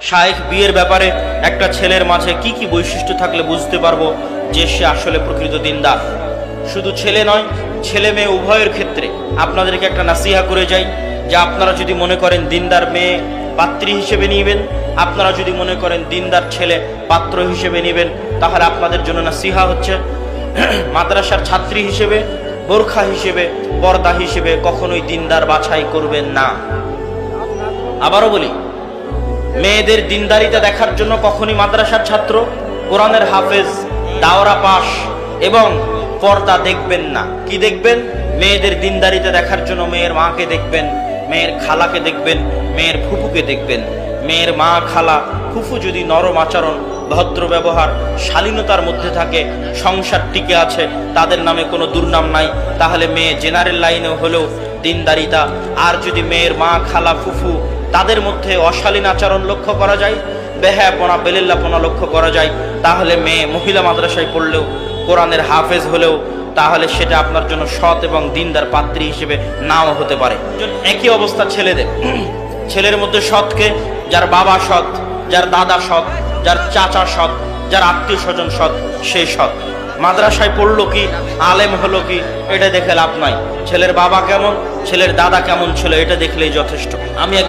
শায়েখ বিয়ের ব্যাপারে একটা ছেলের মাঝে কি কি বৈশিষ্ট্য থাকলে বুঝতে পারবো যে সে আসলে প্রকৃত দিনদার। শুধু ছেলে নয়, ছেলে মেয়ে উভয়ের ক্ষেত্রে আপনাদেরকে একটা নাসিহা করে যাই যে আপনারা যদি মনে করেন দিনদার মেয়ে পাত্রী হিসেবে নিবেন, আপনারা যদি মনে করেন দিনদার ছেলে পাত্র হিসেবে নেবেন, তাহলে আপনাদের জন্য নাসিহা হচ্ছে মাদ্রাসার ছাত্রী হিসেবে, বোরখা হিসেবে, পর্দা হিসেবে কখনোই দিনদার বাছাই করবেন না। আবারও বলি, মেয়েদের দিনদারিতা দেখার জন্য কখনই মাদ্রাসার ছাত্র, কোরআনের হাফেজ, দাওরা পাশ এবং পর্দা দেখবেন না। কি দেখবেন? মেয়েদের দিনদারিতা দেখার জন্য মেয়ের মাকে দেখবেন, মেয়ের খালাকে দেখবেন, মেয়ের ফুফুকে দেখবেন। মেয়ের মা, খালা, ফুফু যদি নরম আচরণ, ভদ্র ব্যবহার, শালীনতার মধ্যে থাকে, সংসার টিকে আছে, তাদের নামে কোনো দুর্নাম নাই, তাহলে মেয়ে জেনারেল লাইনে হলেও দিনদারিতা। আর যদি মেয়ের মা, খালা, ফুফু তাদের মধ্যে অশালীন আচরণ লক্ষ্য করা যায়, বেহায়াপনা, বেলিল্লাপনা লক্ষ্য করা যায়, তাহলে মেয়ে মহিলা মাদ্রাসায় পড়লেও, কোরআনের হাফেজ হলেও, তাহলে সেটা আপনার জন্য সৎ এবং দিনদার পাত্রী হিসেবে নাও হতে পারে। একই অবস্থা ছেলেদের। ছেলের মধ্যে সৎকে, যার বাবা সৎ, যার দাদা সৎ, যার চাচা সৎ, যার আত্মীয় স্বজন সৎ, সে সৎ। মাদ্রাসায় পড়লো কি, আলেম হলো কি, এটা দেখে লাভ নাই। ছেলের বাবা কেমন, ছেলের দাদা কেমন ছিল, এটা দেখলেই যথেষ্ট। আমি